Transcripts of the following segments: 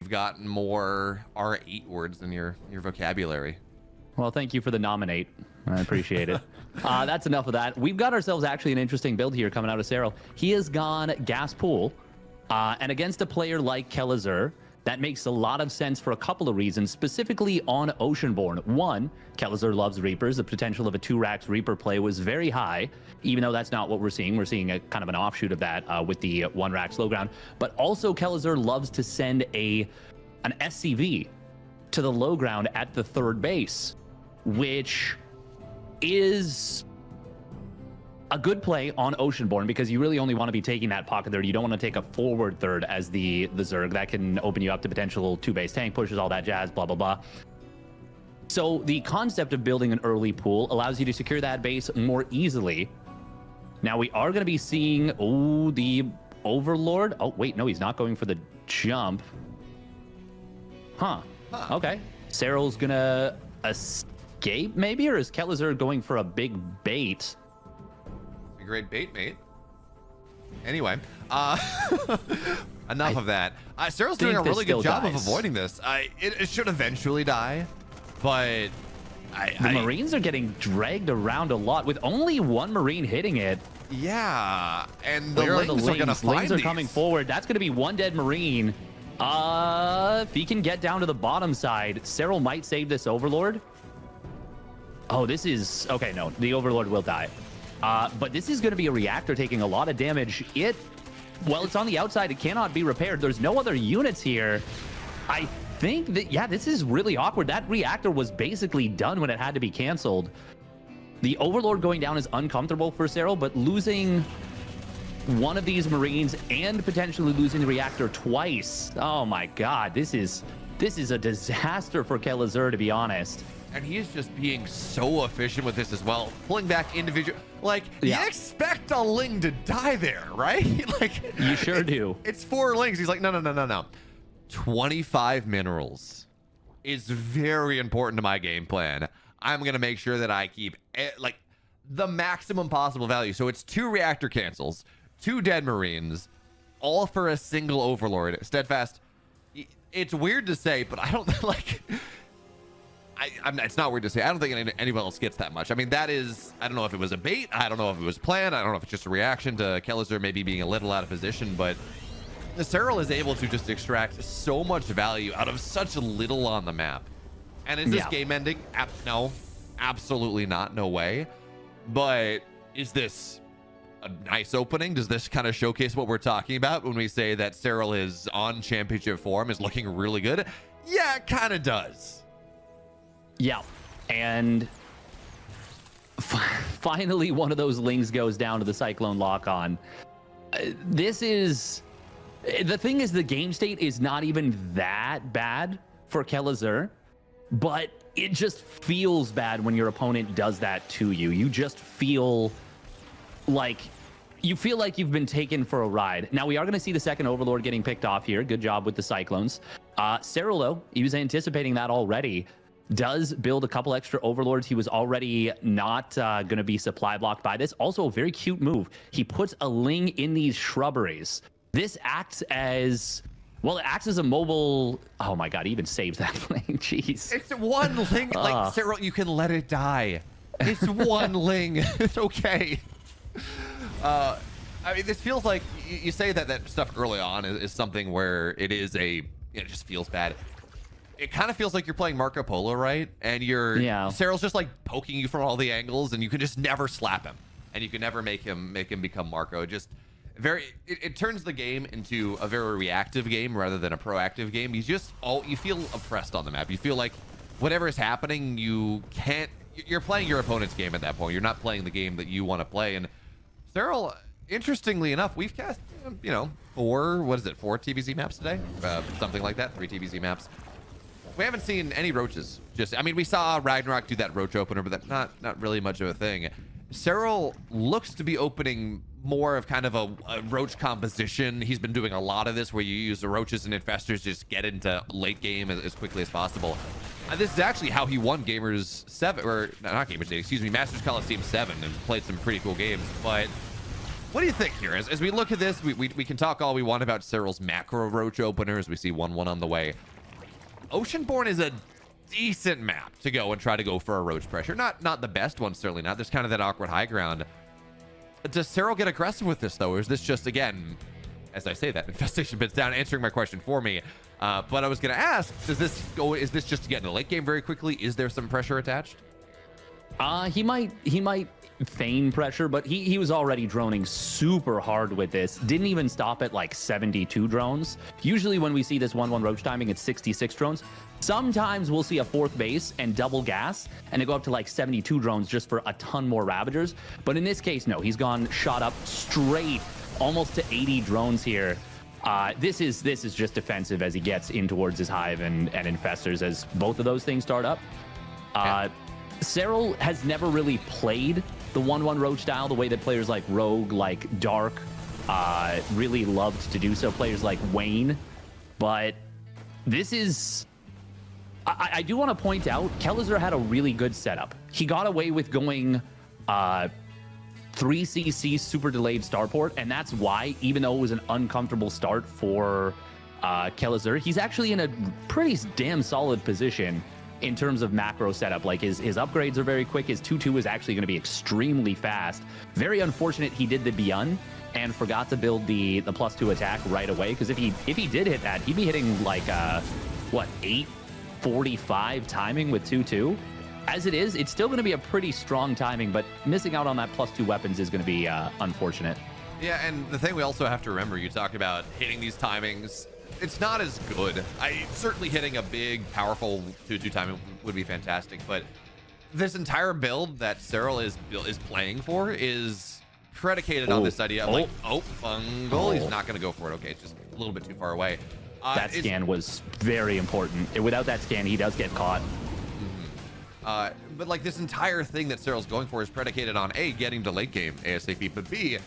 gotten more R8 words in your vocabulary. Well, thank you for the nominate. I appreciate it. That's enough of that. We've got ourselves actually an interesting build here coming out of SERRAL. He has gone gas pool, and against a player like Kelazur, that makes a lot of sense for a couple of reasons, specifically on Oceanborn. One, Kelazur loves Reapers. The potential of a 2-Rax Reaper play was very high, even though that's not what we're seeing. We're seeing a kind of an offshoot of that with the 1-Rax low ground. But also, Kelazur loves to send an SCV to the low ground at the third base, which is a good play on Oceanborn because you really only want to be taking that pocket third. You don't want to take a forward third as the Zerg. That can open you up to potential 2-base tank pushes, all that jazz, blah, blah, blah. So the concept of building an early pool allows you to secure that base more easily. Now we are going to be seeing, the Overlord. Oh, wait, no, he's not going for the jump. Okay. SERRAL's going to escape maybe, or is Kelazur going for a big bait? Great bait, mate. Anyway, enough of that. SERRAL's doing a really good job of avoiding this. It should eventually die, but the Marines are getting dragged around a lot with only one Marine hitting it. Yeah, and the Lings are going to find Lings are coming forward. That's going to be one dead Marine. If he can get down to the bottom side, SERRAL might save this Overlord. Oh, this is... Okay, no, the Overlord will die. But this is going to be a reactor taking a lot of damage. Well, it's on the outside. It cannot be repaired. There's no other units here. I think that, yeah, this is really awkward. That reactor was basically done when it had to be canceled. The Overlord going down is uncomfortable for SERRAL, but losing one of these Marines and potentially losing the reactor twice. Oh my God, this is a disaster for Kelazur, to be honest. And he is just being so efficient with this as well. Pulling back individual, like, yeah. You expect a Ling to die there, right? Like, you sure do. It's 4 Lings. He's like, no. 25 minerals is very important to my game plan. I'm going to make sure that I keep, like, the maximum possible value. So it's 2 reactor cancels, 2 dead Marines, all for a single Overlord. Steadfast, it's weird to say, but I don't, like... it's not weird to say. I don't think anyone else gets that much. I mean, that is... I don't know if it was a bait. I don't know if it was planned. I don't know if it's just a reaction to Kelazur maybe being a little out of position. But the SERRAL is able to just extract so much value out of such little on the map. And is this game ending? No. Absolutely not. No way. But is this a nice opening? Does this kind of showcase what we're talking about when we say that SERRAL is on championship form, is looking really good? Yeah, it kind of does. Yeah, and finally one of those Lings goes down to the Cyclone lock-on. This is... The thing is, the game state is not even that bad for Kelazur, but it just feels bad when your opponent does that to you. You just feel like... you've been taken for a ride. Now, we are going to see the second Overlord getting picked off here. Good job with the Cyclones. SERRAL, though, he was anticipating that already. Does build a couple extra Overlords. He was already not going to be supply blocked by this. Also, a very cute move. He puts a Ling in these shrubberies. This acts as... Well, it acts as a mobile... Oh my God, he even saves that Ling. Jeez. It's 1 Ling. Like, SERRAL, you can let it die. It's 1 Ling. It's okay. I mean, this feels like... You say that stuff early on is something where it is a... It just feels bad. It kind of feels like you're playing Marco Polo, right? And SERRAL's just like poking you from all the angles, and you can just never slap him, and you can never make him become Marco. Just it turns the game into a very reactive game rather than a proactive game. You feel oppressed on the map. You feel like whatever is happening, you're playing your opponent's game at that point. You're not playing the game that you want to play. And SERRAL, interestingly enough, we've cast 4 TVZ maps today, something like that, 3 TVZ maps. We haven't seen any roaches. We saw Ragnarok do that roach opener, but that's not really much of a thing. SERRAL looks to be opening more of kind of a roach composition. He's been doing a lot of this where you use the roaches and infestors, just get into late game as quickly as possible. This is actually how he won Masters Coliseum 7 and played some pretty cool games. But What do you think here? As we look at this, we can talk all we want about SERRAL's macro roach openers. We see 1-1 on the way. Oceanborn is a decent map to go and try to go for a roach pressure. Not the best one, certainly not. There's kind of that awkward high ground. Does SERRAL get aggressive with this, though? Or is this just, again, as I say that, infestation bits down, answering my question for me. But I was going to ask, is this just to get in the late game very quickly? Is there some pressure attached? He might feign pressure, but he was already droning super hard with this. Didn't even stop at like 72 drones. Usually when we see this 1-1 roach timing, it's 66 drones. Sometimes we'll see a fourth base and double gas, and they go up to like 72 drones just for a ton more Ravagers. But in this case, no, he's gone shot up straight, almost to 80 drones here. This is just defensive as he gets in towards his hive and infestors as both of those things start up. SERRAL has never really played the 1-1 roach style the way that players like Rogue, like Dark, really loved to do so. Players like Wayne, but this is. I do want to point out, Kelezer had a really good setup. He got away with going 3cc super delayed starport, and that's why, even though it was an uncomfortable start for Kelezer, he's actually in a pretty damn solid position in terms of macro setup. Like his upgrades are very quick. His 2-2 is actually going to be extremely fast. Very unfortunate he did the Beyond and forgot to build the +2 attack right away, because if he did hit that, he'd be hitting like 845 timing with 2-2. As it is, it's still going to be a pretty strong timing, but missing out on that +2 weapons is going to be unfortunate. Yeah, and the thing we also have to remember, you talk about hitting these timings, it's not as good. Certainly hitting a big, powerful 2-2 timing would be fantastic, but this entire build that SERRAL is playing for is predicated on this idea of fungal. He's not going to go for it. Okay, it's just a little bit too far away. That scan was very important. Without that scan, he does get caught. But like this entire thing that SERRAL's going for is predicated on A, getting to late game ASAP, but B,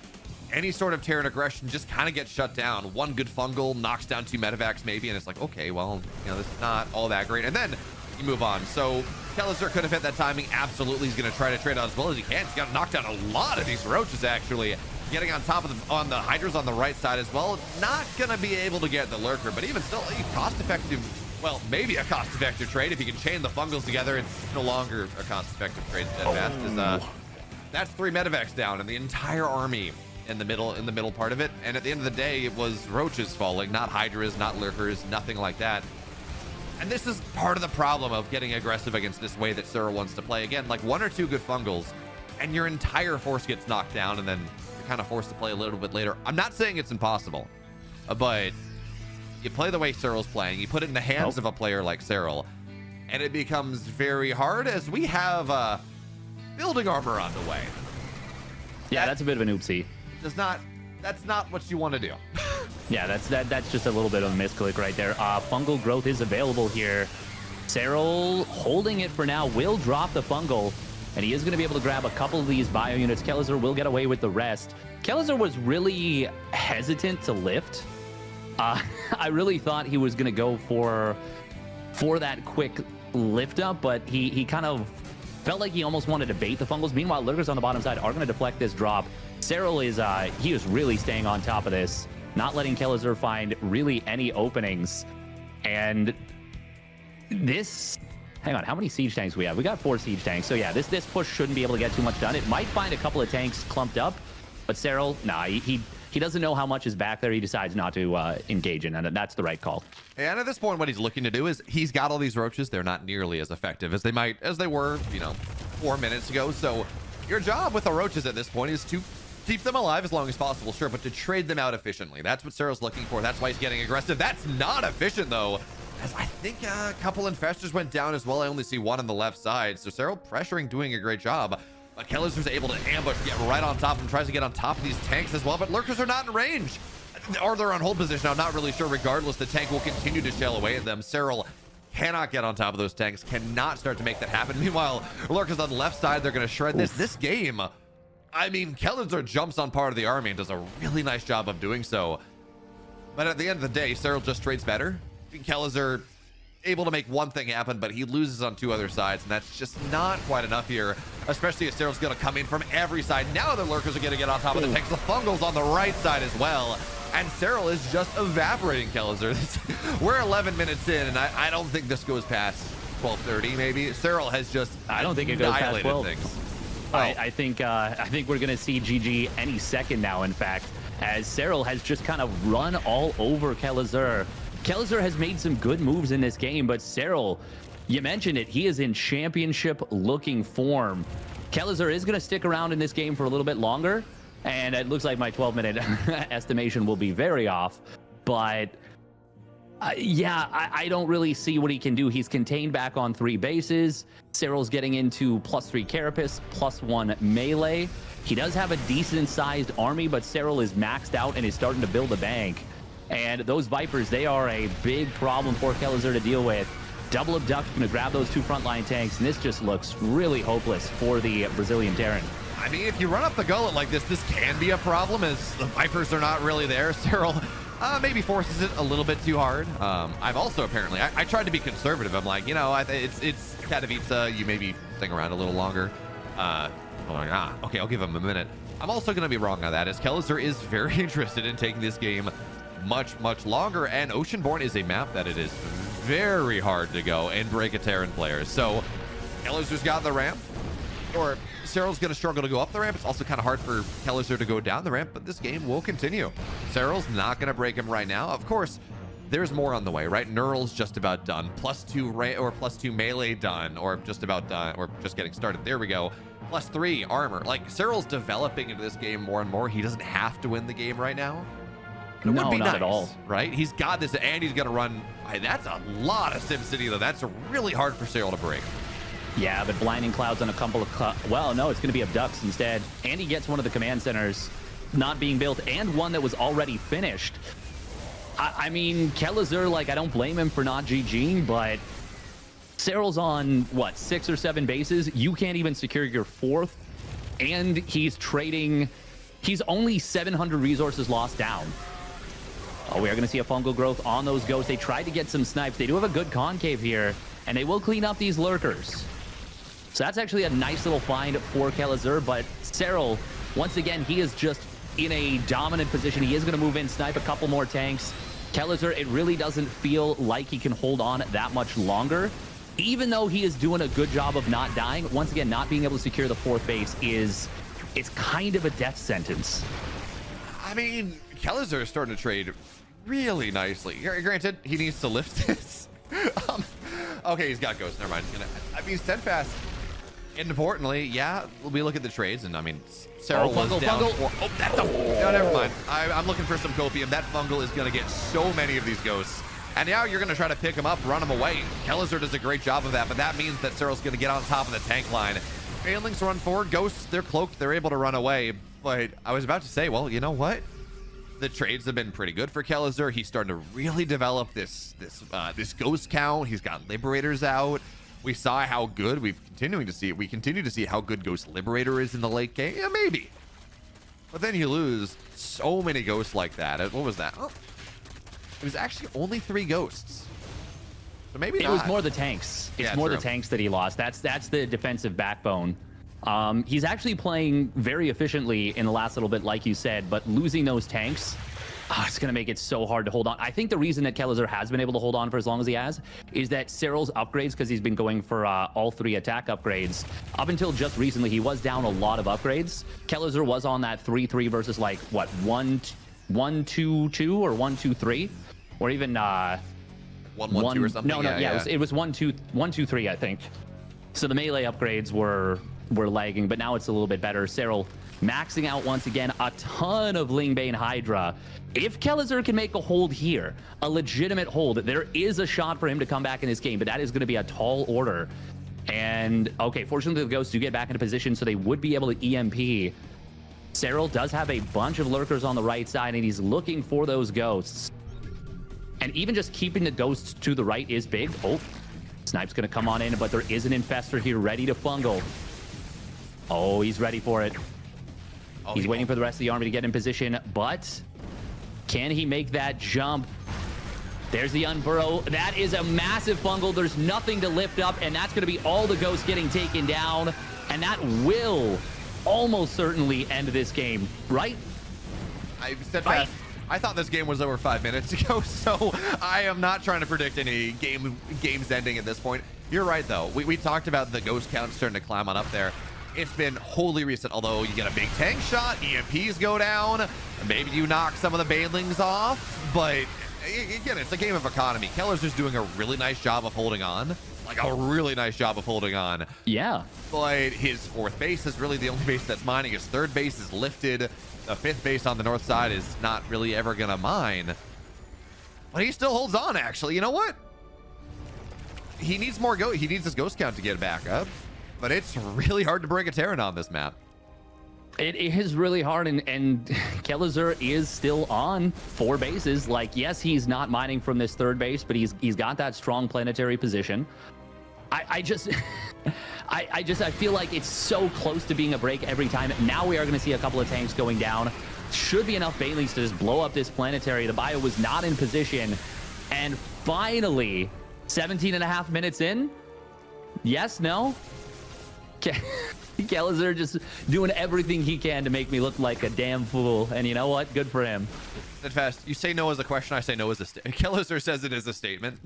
any sort of Terran aggression just kind of gets shut down. One good fungal knocks down 2 medevacs maybe, and it's like, okay, well, this is not all that great. And then you move on. So Kelezer could have hit that timing. Absolutely, he's going to try to trade out as well as he can. He's got to knock down a lot of these roaches, actually. Getting on top of the hydras on the right side as well. Not going to be able to get the lurker, but even still, a cost-effective, well, maybe a cost-effective trade. If you can chain the fungals together, it's no longer a cost-effective trade dead fast. That's 3 medevacs down and the entire army in the middle part of it. And at the end of the day, it was roaches falling, not hydras, not lurkers, nothing like that. And this is part of the problem of getting aggressive against this way that SERRAL wants to play. Again, like 1 or 2 good fungals and your entire force gets knocked down, and then you're kind of forced to play a little bit later. I'm not saying it's impossible, but you play the way SERRAL's playing, you put it in the hands of a player like SERRAL, and it becomes very hard, as we have building armor on the way. Yeah, that's a bit of an oopsie. That's not what you want to do. Yeah, that's just a little bit of a misclick right there. Fungal growth is available here. SERRAL holding it for now, will drop the fungal, and he is going to be able to grab a couple of these bio units. Kelezer will get away with the rest. Kelezer was really hesitant to lift. I really thought he was going to go for that quick lift up, but he kind of felt like he almost wanted to bait the fungals. Meanwhile, lurkers on the bottom side are going to deflect this drop. SERRAL he is really staying on top of this, not letting Kelezer find really any openings. And this, hang on, how many siege tanks we have? We got 4 siege tanks. So yeah, this push shouldn't be able to get too much done. It might find a couple of tanks clumped up, but SERRAL, nah, he doesn't know how much is back there. He decides not to engage in, and that's the right call. And at this point, what he's looking to do is he's got all these roaches. They're not nearly as effective as they were, 4 minutes ago. So your job with the roaches at this point is to keep them alive as long as possible, sure, but to trade them out efficiently. That's what SERRAL's looking for. That's why he's getting aggressive. That's not efficient, though, as I think a couple infestors went down as well. I only see 1 on the left side. So SERRAL pressuring, doing a great job. But Kelezer's able to ambush, get right on top of him, tries to get on top of these tanks as well, but lurkers are not in range. Or they're on hold position. I'm not really sure. Regardless, the tank will continue to shell away at them. SERRAL cannot get on top of those tanks, cannot start to make that happen. Meanwhile, lurkers on the left side, they're going to shred this. This game, I mean, Kelezer jumps on part of the army and does a really nice job of doing so. But at the end of the day, SERRAL just trades better. Kelezer able to make one thing happen, but he loses on 2 other sides, and that's just not quite enough here, especially if SERRAL's going to come in from every side. Now the lurkers are going to get on top of the tanks. The fungal's on the right side as well, and SERRAL is just evaporating Kelezer. We're 11 minutes in, and I don't think this goes past 12:30 maybe. SERRAL has just I don't think it goes past 12. Things. I think we're going to see GG any second now, in fact, as SERRAL has just kind of run all over Kelezer. Kelezer has made some good moves in this game, but SERRAL, you mentioned it, he is in championship-looking form. Kelezer is going to stick around in this game for a little bit longer, and it looks like my 12-minute estimation will be very off. But yeah, I don't really see what he can do. He's contained back on 3 bases. SERRAL's getting into +3 carapace, +1 melee. He does have a decent-sized army, but SERRAL is maxed out and is starting to build a bank. And those Vipers, they are a big problem for Kelezer to deal with. Double Abduct going to grab those 2 frontline tanks, and this just looks really hopeless for the Brazilian Terran. I mean, if you run up the gullet like this can be a problem, as the Vipers are not really there. SERRAL maybe forces it a little bit too hard. I've also apparently, I tried to be conservative. I'm like, you know, it's Katowice. You maybe hang around a little longer. Okay, I'll give him a minute. I'm also going to be wrong on that, as Kelezer is very interested in taking this game much longer, and Oceanborn is a map that it is very hard to go and break a Terran player. So Kelezer's got the ramp, or SERRAL's going to struggle to go up the ramp. It's also kind of hard for Kelezer to go down the ramp, but this game will continue. SERRAL's not going to break him right now. Of course, there's more on the way, right? Neural's just about done. +2 melee done, or just about done, or just getting started. There we go. +3 armor. Like, SERRAL's developing into this game more and more. He doesn't have to win the game right now. It would be not nice, at all. right? He's got this, and he's going to run. That's a lot of SimCity, though. That's really hard for SERRAL to break. Yeah, but Blinding Clouds on a couple of... well, no, it's going to be Abducts instead. And he gets one of the command centers not being built, and one that was already finished. I mean, Kelezer, like, I don't blame him for not GGing, but SERRAL's on, what, 6 or 7 bases? You can't even secure your 4th, and he's trading... He's only 700 resources lost down. Oh, we are going to see a fungal growth on those ghosts. They tried to get some snipes. They do have a good concave here, and they will clean up these lurkers. So that's actually a nice little find for Kelezer, but SERRAL, once again, he is just in a dominant position. He is going to move in, snipe a couple more tanks. Kelezer, it really doesn't feel like he can hold on that much longer. Even though he is doing a good job of not dying, once again, not being able to secure the 4th base it's kind of a death sentence. I mean, Kelezer is starting to trade really nicely. Granted, he needs to lift this. Okay, he's got Ghost. Never mind. I mean, Steadfast, importantly, yeah, we look at the trades, and I mean, SERRAL was down. Oh, that's a... No, never mind. I'm looking for some copium. That fungal is going to get so many of these ghosts. And now you're going to try to pick them up, run them away. Kelezer does a great job of that, but that means that SERRAL's going to get on top of the tank line. Failings run forward. Ghosts, they're cloaked. They're able to run away. But I was about to say, well, you know what? The trades have been pretty good for Kelezer. He's starting to really develop this ghost count. He's got Liberators out. We saw how good we continue to see how good Ghost Liberator is in the late game. Yeah, maybe. But then you lose so many ghosts like that. What was that? Oh, it was actually only 3 ghosts. So maybe not. It was more the tanks. It's more the tanks that he lost. That's the defensive backbone. He's actually playing very efficiently in the last little bit, like you said, but losing those tanks, it's going to make it so hard to hold on. I think the reason that Kelezer has been able to hold on for as long as he has is that SERRAL's upgrades, because he's been going for all 3 attack upgrades. Up until just recently, he was down a lot of upgrades. Kelezer was on that 3-3 versus like, what, 1-2-2 or 1-2-3? Or even... 1-1-2 or something. No, yeah. It was 1-2-3, I think. So the melee upgrades were lagging, but now it's a little bit better. SERRAL maxing out once again, a ton of Lingbane Hydra. If Kelezer can make a hold here, a legitimate hold, there is a shot for him to come back in this game, but that is going to be a tall order. And okay, fortunately the Ghosts do get back into position, so they would be able to EMP. SERRAL does have a bunch of lurkers on the right side, and he's looking for those ghosts. And even just keeping the ghosts to the right is big. Oh, Snipe's going to come on in, but there is an Infestor here ready to fungal. Oh, he's ready for it. Oh, he's waiting for the rest of the army to get in position, but can he make that jump? There's the unburrow. That is a massive fungal. There's nothing to lift up, and that's going to be all the ghosts getting taken down. And that will almost certainly end this game, right? I said fast. I thought this game was over 5 minutes ago, so I am not trying to predict any game's ending at this point. You're right, though. We talked about the ghost count starting to climb on up there. It's been wholly recent, although you get a big tank shot, EMPs go down, maybe you knock some of the banelings off, but again, it's a game of economy. Keller's just doing a really nice job of holding on. Like a really nice job of holding on. Yeah. But his fourth base is really the only base that's mining. His third base is lifted. The fifth base on the north side is not really ever gonna mine. But he still holds on, actually. You know what? He needs more he needs his ghost count to get back up. But it's really hard to break a Terran on this map. It is really hard, and Kellezer is still on 4 bases. Like, yes, he's not mining from this third base, but he's got that strong planetary position. I feel like it's so close to being a break every time. Now we are going to see a couple of tanks going down. Should be enough banelings to just blow up this planetary. The bio was not in position, and finally, 17.5 minutes in. Yes, no. Kellezer just doing everything he can to make me look like a damn fool, and you know what? Good for him. Fast, you say no as a question, I say no as a statement. Kellezer says it as a statement.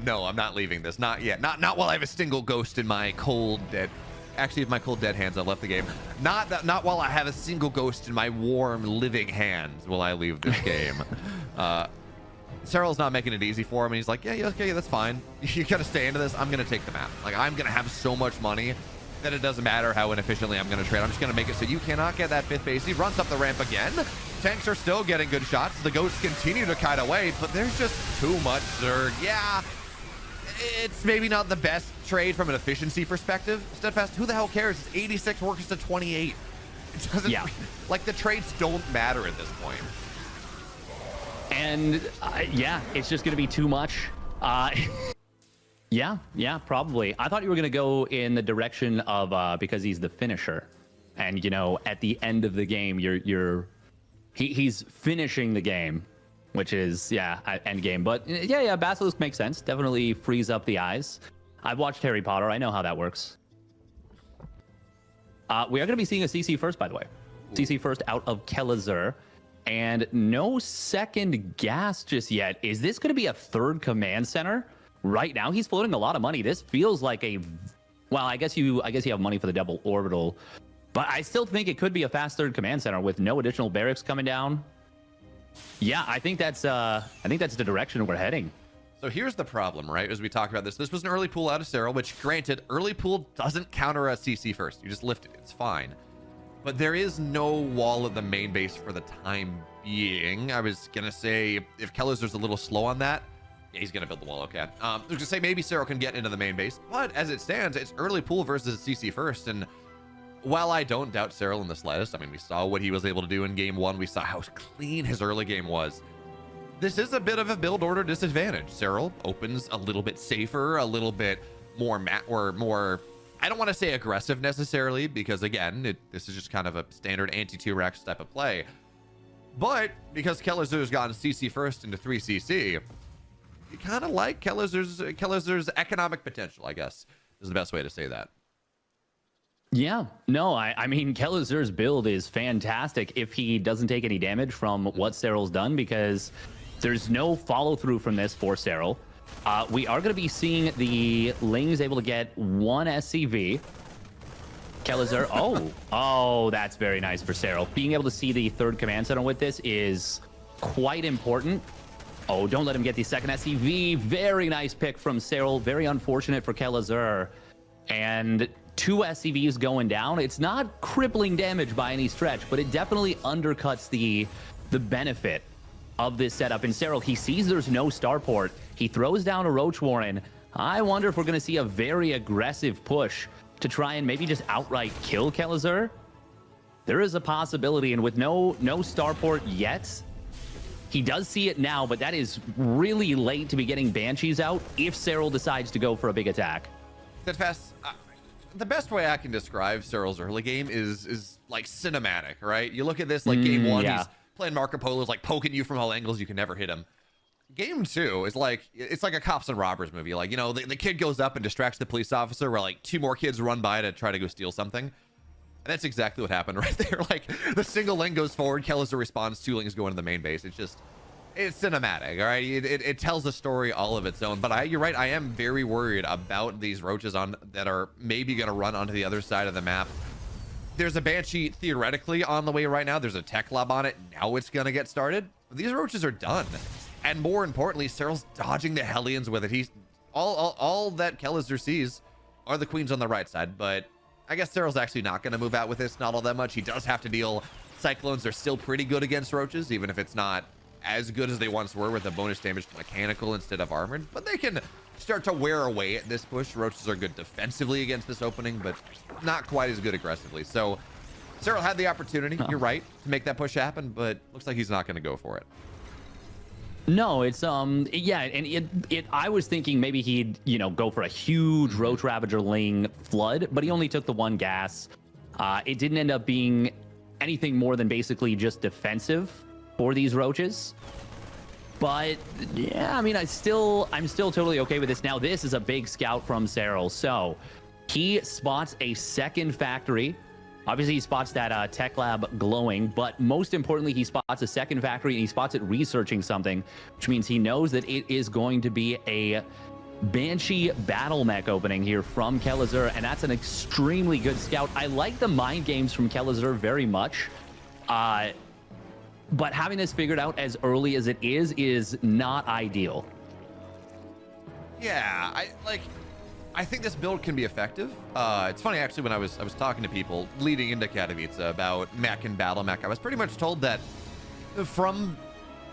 No, I'm not leaving this. Not yet. Not while I have a single ghost in my cold dead. Actually, with my cold dead hands, I left the game. Not while I have a single ghost in my warm living hands will I leave this game. SERRAL's not making it easy for him, and he's like, yeah, okay, that's fine. You gotta stay into this. I'm gonna take the map. Like, I'm gonna have so much money that it doesn't matter how inefficiently I'm going to trade. I'm just going to make it so you cannot get that fifth base. He runs up the ramp again. Tanks are still getting good shots. The ghosts continue to kite away, but there's just too much Zerg. Yeah, it's maybe not the best trade from an efficiency perspective. Steadfast, who the hell cares? It's 86 workers to 28. It doesn't, like, the trades don't matter at this point. And yeah, it's just going to be too much. Yeah, probably. I thought you were going to go in the direction of because he's the finisher. And, you know, at the end of the game, he's finishing the game, which is, end game. But yeah, Basilisk makes sense. Definitely frees up the eyes. I've watched Harry Potter. I know how that works. We are going to be seeing a CC first, by the way. CC first out of Kellezer. And no second gas just yet. Is this going to be a third command center? Right now, he's floating a lot of money. This feels like well, I guess you have money for the double orbital, but I still think it could be a fast third command center with no additional barracks coming down. Yeah, I think that's the direction we're heading. So here's the problem, right? As we talk about this was an early pool out of SERRAL, which, granted, early pool doesn't counter a CC first. You just lift it. It's fine. But there is no wall at the main base for the time being. I was gonna say if Kellezer's a little slow on that. Yeah, he's going to build the wall, okay. I was going to say maybe SERRAL can get into the main base, but as it stands, it's early pool versus CC first, and while I don't doubt SERRAL in the slightest, I mean, we saw what he was able to do in game 1, we saw how clean his early game was. This is a bit of a build order disadvantage. SERRAL opens a little bit safer, a little bit more I don't want to say aggressive necessarily, because again, this is just kind of a standard anti-2-Rex type of play, but because Kellezer's gotten CC first into 3CC, you kind of like Kellezer's economic potential, I guess, is the best way to say that. Yeah, no, I mean, Kellezer's build is fantastic if he doesn't take any damage from what SERRAL's done, because there's no follow-through from this for SERRAL. We are going to be seeing the Lings able to get 1 SCV. Kellezer, oh, that's very nice for SERRAL. Being able to see the third command center with this is quite important. Oh, don't let him get the second SCV. Very nice pick from SERRAL. Very unfortunate for Kellezer. And 2 SCVs going down. It's not crippling damage by any stretch, but it definitely undercuts the benefit of this setup. In SERRAL, he sees there's no starport. He throws down a Roach Warren. I wonder if we're going to see a very aggressive push to try and maybe just outright kill Kellezer. There is a possibility, and with no starport yet, he does see it now, but that is really late to be getting Banshees out if SERRAL decides to go for a big attack. Steadfast, the best way I can describe SERRAL's early game is like cinematic, right? You look at this like game 1, he's playing Marco Polo's like poking you from all angles, you can never hit him. game 2 is like, it's like a cops and robbers movie. Like, you know, the kid goes up and distracts the police officer where like 2 more kids run by to try to go steal something. And that's exactly what happened right there. Like, the single link goes forward, Kelliser responds, 2 links go into the main base. It's cinematic, all right? It tells a story all of its own. But you're right, I am very worried about these roaches that are maybe going to run onto the other side of the map. There's a Banshee theoretically on the way right now. There's a tech lob on it. Now it's going to get started. These roaches are done. And more importantly, SERRAL's dodging the Hellions with it. He's all that Kelliser sees are the queens on the right side. But I guess SERRAL's actually not going to move out with this, not all that much. He does have to deal. Cyclones are still pretty good against roaches, even if it's not as good as they once were with the bonus damage to mechanical instead of armored. But they can start to wear away at this push. Roaches are good defensively against this opening, but not quite as good aggressively. So SERRAL had the opportunity, you're right, to make that push happen, but looks like he's not going to go for it. No, it's yeah, and I was thinking maybe he'd, you know, go for a huge Roach Ravager Ling flood, but he only took the 1 gas. It didn't end up being anything more than basically just defensive for these roaches. But yeah, I mean, I'm still totally okay with this. Now, this is a big scout from SERRAL. So he spots a second factory. Obviously, he spots that tech lab glowing, but most importantly, he spots a second factory and he spots it researching something, which means he knows that it is going to be a Banshee battle mech opening here from Kelliser, and that's an extremely good scout. I like the mind games from Kelliser very much. But having this figured out as early as it is not ideal. Yeah, I think this build can be effective. It's funny actually, when I was talking to people leading into Katowice about mech and battle mech, I was pretty much told that from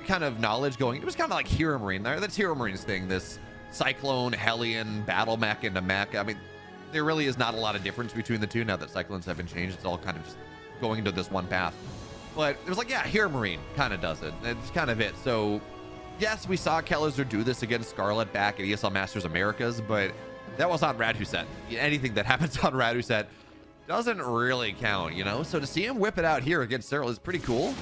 kind of knowledge going, it was kind of like Hero Marine there. That's Hero Marine's thing, this Cyclone, Hellion, battle mech into mech. I mean, there really is not a lot of difference between the two now that Cyclones have been changed. It's all kind of just going into this one path. But it was like, yeah, Hero Marine kind of does it. It's kind of it. So yes, we saw Kelliser do this against Scarlet back at ESL Masters Americas, but that was on Radhuset. Anything that happens on Radhuset doesn't really count, you know? So to see him whip it out here against SERRAL is pretty cool.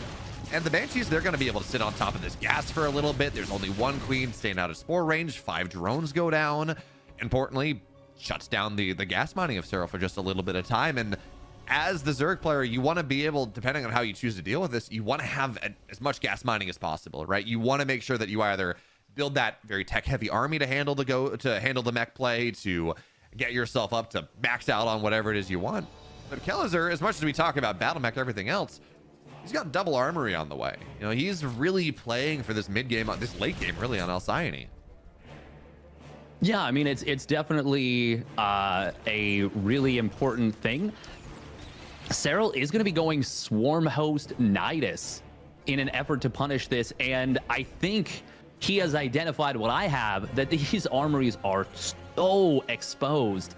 And the Banshees, they're going to be able to sit on top of this gas for a little bit. There's only 1 queen staying out of spore range. 5 drones go down. Importantly, shuts down the gas mining of SERRAL for just a little bit of time. And as the Zerg player, you want to be able, depending on how you choose to deal with this, you want to have as much gas mining as possible, right? You want to make sure that you either build that very tech-heavy army to handle the mech play, to get yourself up to max out on whatever it is you want. But Kelliser, as much as we talk about battle mech, everything else, he's got double armory on the way. You know, he's really playing for this mid game, this late game, really, on Alcyone. Yeah, I mean, it's definitely a really important thing. SERRAL is going to be going Swarm Host Nydus in an effort to punish this, and I think he has identified what I have, that these armories are so exposed.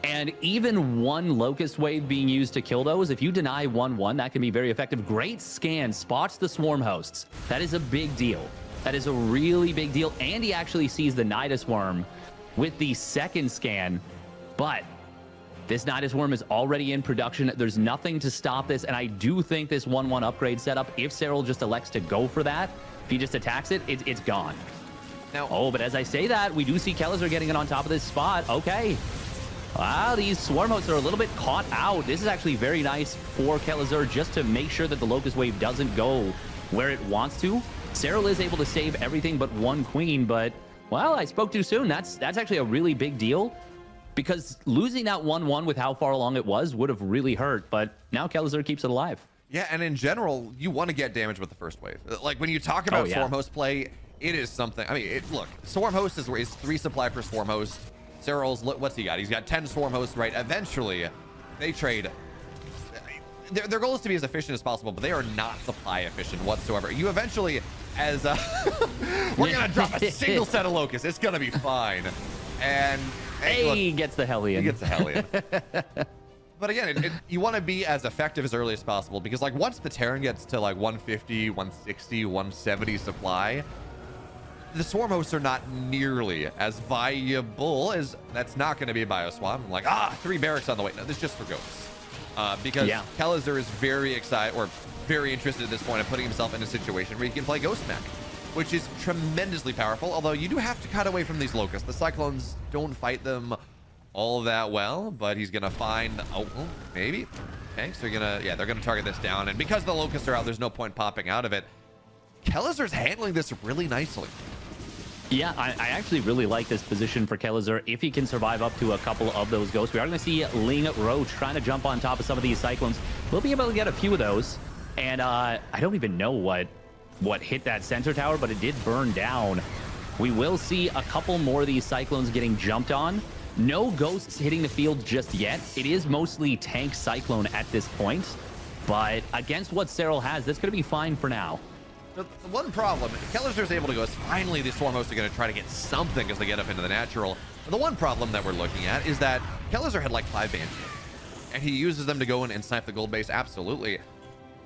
And even 1 Locust Wave being used to kill those, if you deny 1-1, that can be very effective. Great scan, spots the Swarm Hosts. That is a big deal. That is a really big deal. And he actually sees the Nydus Worm with the second scan. But this Nydus Worm is already in production. There's nothing to stop this. And I do think this 1-1 upgrade setup, if SERRAL just elects to go for that, if he just attacks it, it's gone. Now, oh, but as I say that, we do see Kelliser getting it on top of this spot. Okay. Wow, these Swarm Hosts are a little bit caught out. This is actually very nice for Kelliser just to make sure that the Locust Wave doesn't go where it wants to. SERRAL is able to save everything but 1 queen, but, well, I spoke too soon. That's actually a really big deal, because losing that 1-1 with how far along it was would have really hurt, but now Kelliser keeps it alive. Yeah, and in general, you want to get damage with the first wave. Like, when you talk about Swarm Host play, it is something. I mean, look, Swarm Host is 3 supply per Swarm Host. SERRAL's, what's he got? He's got 10 Swarm Hosts, right? Eventually, they trade. Their goal is to be as efficient as possible, but they are not supply efficient whatsoever. You eventually, as we're gonna drop a single set of locusts. It's gonna be fine. And he gets the Hellion. He gets the Hellion. But again, you want to be as effective as early as possible, because like once the Terran gets to like 150, 160, 170 supply, the Swarm Hosts are not nearly as viable as. That's not going to be a Bioswamp. I'm like, 3 barracks on the way. No, this is just for ghosts. Because Kelliser is very excited, or very interested at this point in putting himself in a situation where he can play Ghost Mech. which is tremendously powerful. Although you do have to cut away from these locusts. The Cyclones don't fight them all that well, but he's gonna find, maybe. Okay, so they're gonna target this down, and because the locusts are out, there's no point popping out of it. Kelazur's handling this really nicely. Yeah, I actually really like this position for Kelazur. If he can survive up to a couple of those ghosts, we are going to see Ling Roach trying to jump on top of some of these Cyclones. We'll be able to get a few of those. And I don't even know what hit that center tower, but it did burn down. We will see a couple more of these Cyclones getting jumped on. No ghosts hitting the field just yet. It is mostly tank Cyclone at this point. But against what SERRAL has, that's going to be fine for now. The one problem, Kelazur's able to go, is finally the Storm Hosts are going to try to get something as they get up into the natural. And the one problem that we're looking at is that Kelazur had like 5 Banshees. And he uses them to go in and snipe the gold base, absolutely.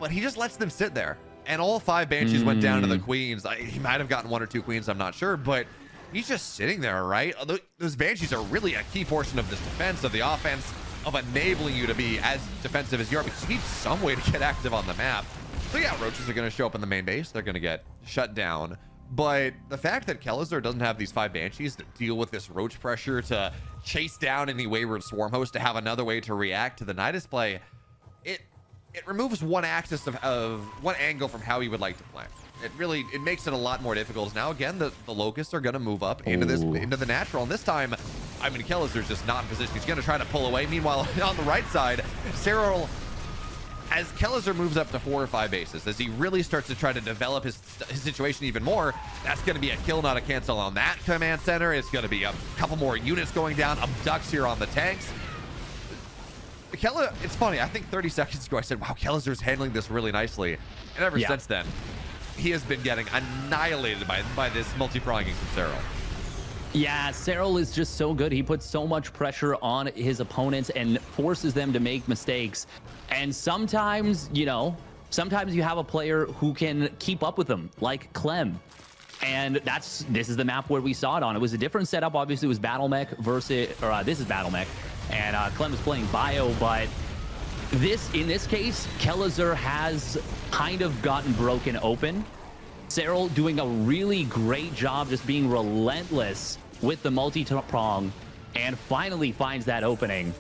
But he just lets them sit there. And all 5 Banshees went down to the Queens. He might have gotten 1 or 2 Queens, I'm not sure. But he's just sitting there, right? Those Banshees are really a key portion of this defense, of the offense, of enabling you to be as defensive as you are. Because you need some way to get active on the map. So yeah, roaches are going to show up in the main base. They're going to get shut down. But the fact that Kelazur doesn't have these 5 Banshees to deal with this roach pressure, to chase down any wayward swarm host, to have another way to react to the Nydus play, it removes one axis of one angle from how he would like to play. It makes it a lot more difficult. Now again, the locusts are going to move up into the natural, and this time, I mean, Kelazur's just not in position. He's going to try to pull away. Meanwhile, on the right side, SERRAL, as Kelazur moves up to 4 or 5 bases, as he really starts to try to develop his situation even more, that's going to be a kill, not a cancel on that command center. It's going to be a couple more units going down, abducts here on the tanks. It's funny, I think 30 seconds ago I said, wow, Kelazur's handling this really nicely. And ever since then, he has been getting annihilated by this multi-pronging from SERRAL. Yeah, SERRAL is just so good. He puts so much pressure on his opponents and forces them to make mistakes. And sometimes, you have a player who can keep up with them, like Clem. And this is the map where we saw it on. It was a different setup. Obviously, it was Battle Mech versus, this is Battle Mech. And Clem is playing Bio, but in this case, Kelazur has kind of gotten broken open. SERRAL doing a really great job just being relentless with the multi-prong and finally finds that opening.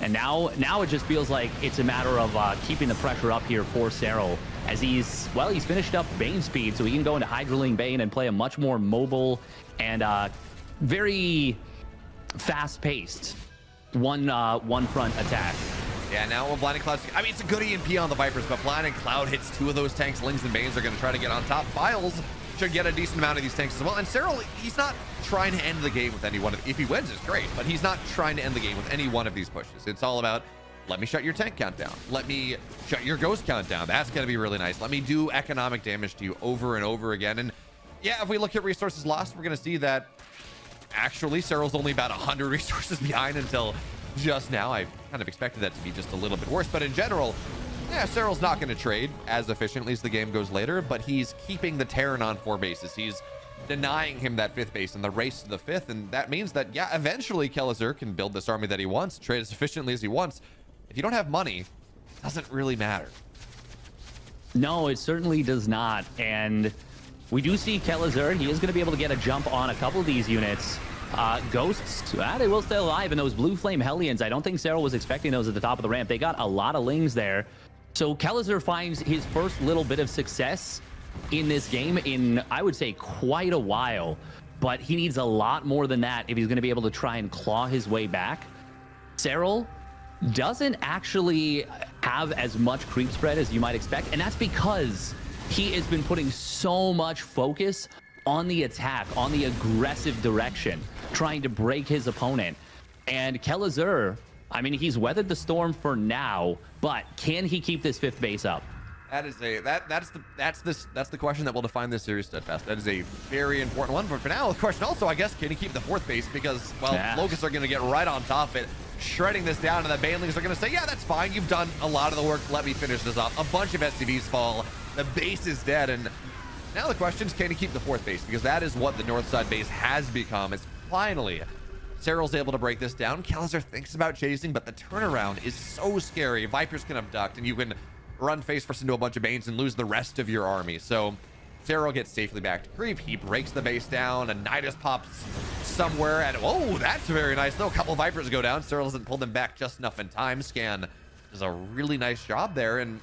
And now it just feels like it's a matter of keeping the pressure up here for SERRAL, as he's finished up Bane speed, so he can go into Hydraling Bane and play a much more mobile and very fast-paced one front attack. Yeah, now with Blinding Cloud, I mean, it's a good EMP on the Vipers, but Blinding Cloud hits 2 of those tanks. Lings and Banes are going to try to get on top. Files should get a decent amount of these tanks as well. And SERRAL, he's not trying to end the game with any one of, if he wins, it's great, but he's not trying to end the game with any one of these pushes. It's all about, let me shut your tank count down. Let me shut your ghost count down. That's going to be really nice. Let me do economic damage to you over and over again. And yeah, if we look at resources lost, we're going to see that actually SERRAL's only about 100 resources behind until just now. I kind of expected that to be just a little bit worse, but in general, yeah, SERRAL's not going to trade as efficiently as the game goes later, but he's keeping the Terran on 4 bases. He's denying him that 5th base in the race to the 5th, and that means that, yeah, eventually Kelazur can build this army that he wants, trade as efficiently as he wants. If you don't have money, it doesn't really matter. No, it certainly does not, and we do see Kelazur. He is going to be able to get a jump on a couple of these units. Ghosts, they will stay alive, and those Blue Flame Hellions, I don't think SERRAL was expecting those at the top of the ramp. They got a lot of Lings there. So Kelazur finds his first little bit of success in this game in, I would say, quite a while. But he needs a lot more than that if he's going to be able to try and claw his way back. SERRAL doesn't actually have as much creep spread as you might expect, and that's because he has been putting so much focus on the attack, on the aggressive direction, trying to break his opponent. And Kelazur, I mean, he's weathered the storm for now, but can he keep this 5th base up? That's the question that will define this series, Steadfast. That is a very important one. But for now, the question also, I guess, can he keep the 4th base? Because, well, Locusts are going to get right on top of it, shredding this down, and the Banelings are going to say, yeah, that's fine. You've done a lot of the work. Let me finish this off. A bunch of SCVs fall. The base is dead, and now the question is, can he keep the 4th base? Because that is what the north side base has become. It's finally SERRAL's able to break this down. Kelazur thinks about chasing, but the turnaround is so scary. Vipers can abduct, and you can run face first into a bunch of Banes and lose the rest of your army. So SERRAL gets safely back to creep. He breaks the base down, and Nydus pops somewhere. And oh, that's very nice. Though a couple Vipers go down. SERRAL doesn't pull them back just enough in time. Scan does a really nice job there. And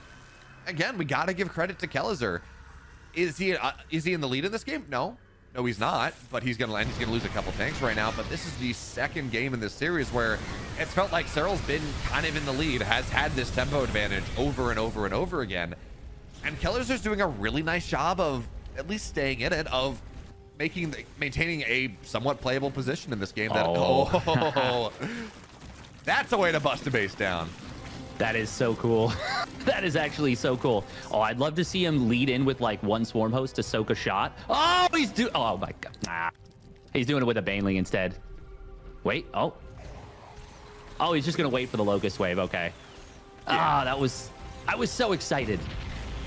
again, we got to give credit to Katowice. Is he in the lead in this game? No, he's not. But he's gonna lose a couple tanks right now. But this is the second game in this series where it's felt like SERRAL's been kind of in the lead, has had this tempo advantage over and over and over again. And Katowice's doing a really nice job of at least staying in it, of maintaining a somewhat playable position in this game. That that's a way to bust a base down. That is so cool. That is actually so cool. Oh, I'd love to see him lead in with like one swarm host to soak a shot. Oh, oh my god. Nah. He's doing it with a Baneling instead. Wait. Oh, he's just gonna wait for the locust wave. Okay. Yeah. I was so excited.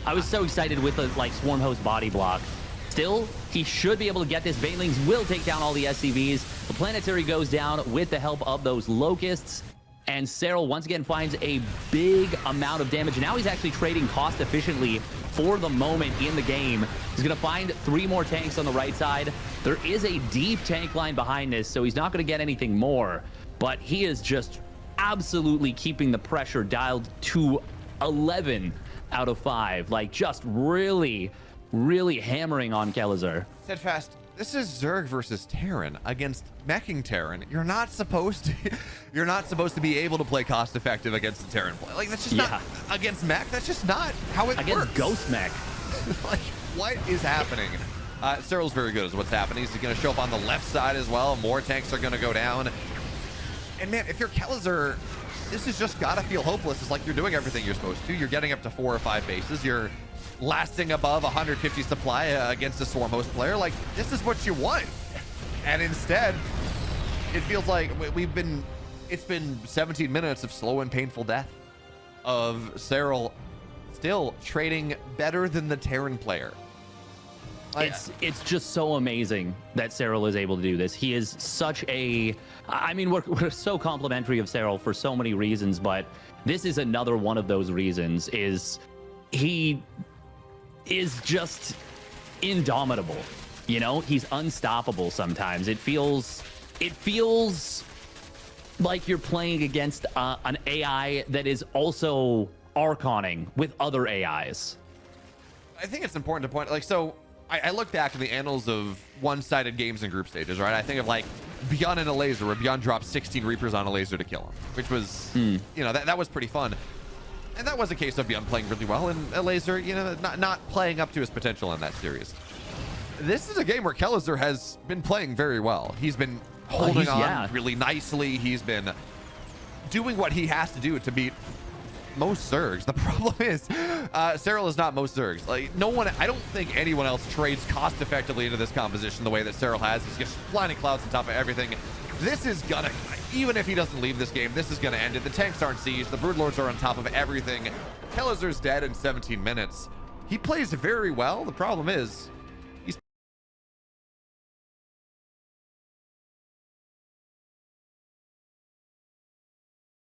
I was so excited with the like swarm host body block. Still, he should be able to get this. Banelings will take down all the SCVs. The planetary goes down with the help of those locusts. And SERRAL once again finds a big amount of damage. Now he's actually trading cost efficiently for the moment in the game. He's going to find 3 more tanks on the right side. There is a deep tank line behind this, so he's not going to get anything more. But he is just absolutely keeping the pressure dialed to 11 out of 5. Like, just really, really hammering on Katowice. Steadfast, this is Zerg versus Terran against meching Terran. You're not supposed to be able to play cost effective against the Terran play. Like, that's just not against mech. That's just not how it works. Against Ghost Mech. Like, what is happening? SERRAL's very good is what's happening. He's going to show up on the left side as well. More tanks are going to go down. And man, if you're Katowice, this has just got to feel hopeless. It's like you're doing everything you're supposed to. You're getting up to 4 or 5 bases. You're lasting above 150 supply against a swarm host player. Like, this is what you want. And instead, it feels like it's been 17 minutes of slow and painful death of SERRAL still trading better than the Terran player. It's just so amazing that SERRAL is able to do this. He is such a, I mean, we're so complimentary of SERRAL for so many reasons, but this is another one of those reasons. Is he is just indomitable. You know, he's unstoppable sometimes. It feels like you're playing against an AI that is also Archoning with other AIs. I think it's important to point, like, so I look back in the annals of one-sided games and group stages, right? I think of like Beyond in a laser, where Beyond dropped 16 Reapers on a laser to kill him, which was, you know, that was pretty fun. And that was a case of Beyond playing really well and a laser, you know, not playing up to his potential in that series. This is a game where Katowice has been playing very well. He's been holding on really nicely. He's been doing what he has to do to beat most Zergs. The problem is, SERRAL is not most Zergs. Like, no one, I don't think anyone else trades cost effectively into this composition the way that SERRAL has. He's just flying clouds on top of everything. This is gonna, even if he doesn't leave this game, this is gonna end it. The tanks aren't sieged. The Broodlords are on top of everything. Katowice's dead in 17 minutes. He plays very well. The problem is,